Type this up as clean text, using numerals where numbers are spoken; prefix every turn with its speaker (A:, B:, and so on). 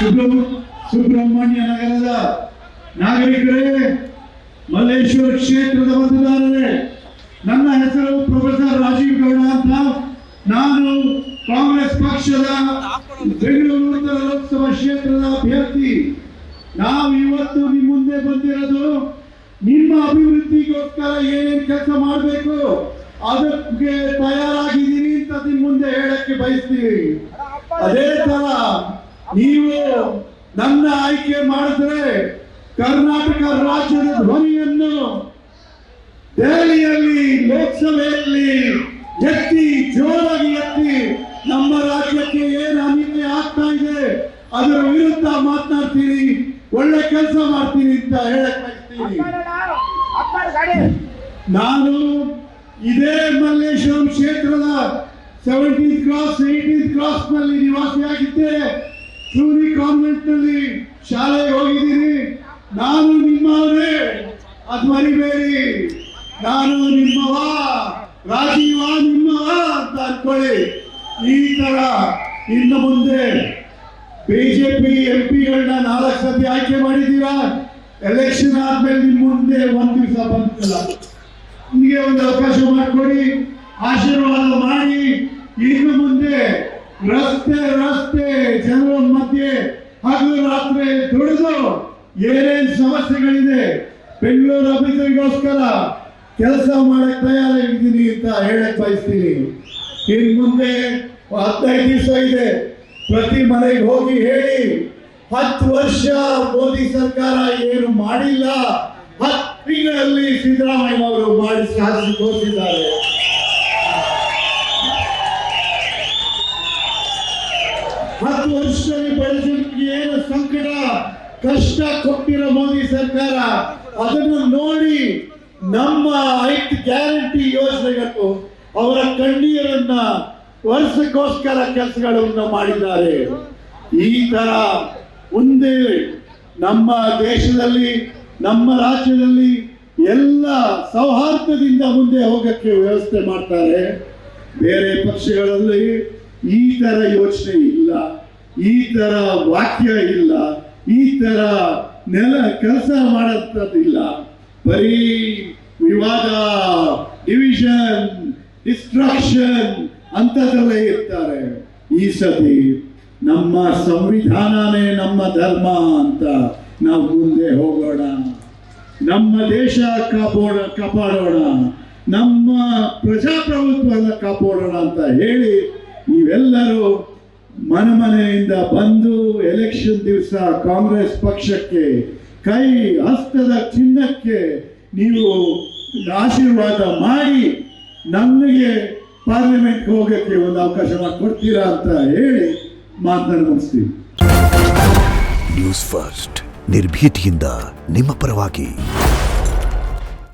A: ಸುಬ್ರಹ್ಮಣ್ಯ ನಗರದ ನಾಗರಿಕರೇ, ಮಲ್ಲೇಶ್ವರ ಕ್ಷೇತ್ರದ ಮತದಾರರೇ, ನನ್ನ ಹೆಸರು ಪ್ರೊಫೆಸರ್ ರಾಜೀವ್ ಗೌಡ ಅಂತ. ನಾನು ಕಾಂಗ್ರೆಸ್ ಪಕ್ಷದ ಬೆಂಗಳೂರು ಉತ್ತರ ಲೋಕಸಭಾ ಕ್ಷೇತ್ರದ ಅಭ್ಯರ್ಥಿ. ನಾವು ಇವತ್ತು ನಿಮ್ಮ ಮುಂದೆ ಬಂದಿರೋದು ನಿಮ್ಮ ಅಭಿವೃದ್ಧಿಗೋಸ್ಕರ ಏನೇನು ಕೆಲಸ ಮಾಡಬೇಕು ಅದಕ್ಕೆ ತಯಾರಾಗಿದ್ದೀನಿ ಅಂತ ನಿಮ್ಮ ಮುಂದೆ ಹೇಳಕ್ಕೆ ಬಯಸ್ತೀವಿ. ಅದೇ ತರ ನೀವು ನನ್ನ ಆಯ್ಕೆ ಮಾಡಿದ್ರೆ ಕರ್ನಾಟಕ ರಾಜ್ಯದ ಧ್ವನಿಯನ್ನು ದೆಹಲಿಯಲ್ಲಿ ಲೋಕಸಭೆಯಲ್ಲಿ ಎತ್ತಿ ಜೋರಾಗಿ ಎತ್ತಿ ನಮ್ಮ ರಾಜ್ಯಕ್ಕೆ ಏನು ಅನ್ಯಾಯ ಆಗ್ತಾ ಇದೆ ಅದರ ವಿರುದ್ಧ ಮಾತನಾಡ್ತೀನಿ, ಒಳ್ಳೆ ಕೆಲಸ ಮಾಡ್ತೀನಿ ಅಂತ ಹೇಳಕ್ ಬಯಸ್ತೀನಿ. ನಾನು ಇದೇ ಮಲ್ಲೇಶ್ವರಂ ಕ್ಷೇತ್ರದ 17th ಕ್ರಾಸ್ 18th ಕ್ರಾಸ್ ನಲ್ಲಿ ನಿವಾಸಿಯಾಗಿದ್ದೆ. ಚೂರಿ ಕಾನ್ವೆಂಟ್ ನಲ್ಲಿ ಶಾಲೆಗೆ ಹೋಗಿದ್ದೀನಿ. ನಾನು ನಿಮ್ಮವರೇ, ಅದು ಮರಿಬೇಡಿ. ನಾನು ನಿಮ್ಮವ, ರಾಜೀವ ನಿಮ್ಮವ ಅಂತ ಅನ್ಕೊಳ್ಳಿ. ಈ ತರ ಇನ್ನು ಮುಂದೆ ಬಿಜೆಪಿ ಎಂಪಿಗಳನ್ನ 4 ಸತಿ ಆಯ್ಕೆ ಮಾಡಿದ್ದೀರಾ. ಎಲೆಕ್ಷನ್ ಆದ್ಮೇಲೆ ನಿಮ್ಮ ಮುಂದೆ ಒಂದ್ ದಿವಸ ಬಂದಿಲ್ಲ, ನಿಮಗೆ ಒಂದು ಅವಕಾಶ ಮಾಡಿಕೊಡಿ, ಆಶೀರ್ವಾದ ಮಾಡಿ. ಇನ್ನು ಮುಂದೆ ರಸ್ತೆ ಜನರ ಮಧ್ಯೆ ಹಗಲು ರಾತ್ರಿ ದುಡಿದು ಏನೇನು ಸಮಸ್ಯೆಗಳಿದೆ ಬೆಂಗಳೂರು ಅಭಿವೃದ್ಧಿಗೋಸ್ಕರ ಕೆಲಸ ಮಾಡಕ್ ತಯಾರಾಗಿದ್ದೀನಿ ಅಂತ ಹೇಳಕ್ ಬಯಸ್ತೀನಿ. ಇನ್ನು ಮುಂದೆ 15 ದಿವಸ ಇದೆ. ಪ್ರತಿ ಮನೆಗೆ ಹೋಗಿ ಹೇಳಿ 10 ವರ್ಷ ಮೋದಿ ಸರ್ಕಾರ ಏನು ಮಾಡಿಲ್ಲ, 10 ತಿಂಗಳಲ್ಲಿ ಸಿದ್ದರಾಮಯ್ಯ ಅವರು ಮಾಡಿ ಸಾಧಿಸಿ ತೋರಿಸಿದ್ದಾರೆ. 10 ವರ್ಷದಲ್ಲಿ ಬಡಜನರಿಗೆ ಏನು ಸಂಕಟ ಕಷ್ಟ ಕೊಟ್ಟಿರೋ ಮೋದಿ ಸರ್ಕಾರ ಅದನ್ನು ನೋಡಿ ನಮ್ಮ 5 ಗ್ಯಾರಂಟಿ ಯೋಜನೆಗಳು ಅವರ ಕಣ್ಣೀರನ್ನ ವರ್ಷಕ್ಕೋಸ್ಕರ ಕೆಲಸಗಳನ್ನು ಮಾಡಿದ್ದಾರೆ. ಈ ತರ ಮುಂದೆ ನಮ್ಮ ದೇಶದಲ್ಲಿ ನಮ್ಮ ರಾಜ್ಯದಲ್ಲಿ ಎಲ್ಲ ಸೌಹಾರ್ದದಿಂದ ಮುಂದೆ ಹೋಗಕ್ಕೆ ವ್ಯವಸ್ಥೆ ಮಾಡ್ತಾರೆ. ಬೇರೆ ಪಕ್ಷಗಳಲ್ಲಿ ಈ ತರ ಯೋಚನೆ ಇಲ್ಲ, ಈ ತರ ವಾಕ್ಯ ಇಲ್ಲ, ಈ ತರ ಕೆಲಸ ಮಾಡೋದಿಲ್ಲ. ಬರೀ ವಿವಾದ, ಡಿವಿಷನ್, ಡಿಸ್ಟ್ರಕ್ಷನ್ ಅಂತದಲ್ಲೇ ಇರ್ತಾರೆ. ಈ ಸತಿ ನಮ್ಮ ಸಂವಿಧಾನನೇ ನಮ್ಮ ಧರ್ಮ ಅಂತ ನಾವು ಮುಂದೆ ಹೋಗೋಣ, ನಮ್ಮ ದೇಶ ಕಾಪಾಡೋಣ, ನಮ್ಮ ಪ್ರಜಾಪ್ರಭುತ್ವನ ಕಾಪಾಡೋಣ ಅಂತ ಹೇಳಿ ನೀವೆಲ್ಲರೂ ಮನೆಯಿಂದ ಬಂದು ಎಲೆಕ್ಷನ್ ದಿವಸ ಕಾಂಗ್ರೆಸ್ ಪಕ್ಷಕ್ಕೆ ಕೈ ಹಸ್ತದ ಚಿಹ್ನಕ್ಕೆ ನೀವು ಆಶೀರ್ವಾದ ಮಾಡಿ ನನಗೆ ಪಾರ್ಲಿಮೆಂಟ್ ಹೋಗಕ್ಕೆ ಒಂದು ಅವಕಾಶ ಮಾಡಿಕೊಡ್ತೀರಾ ಅಂತ ಹೇಳಿ ಮಾತನಾಡಿ ಮುಗಿಸ್ತೀವಿ.
B: ನ್ಯೂಸ್ ಫಸ್ಟ್ ನಿರ್ಭೀತಿಯಿಂದ ನಿಮ್ಮ ಪರವಾಗಿ.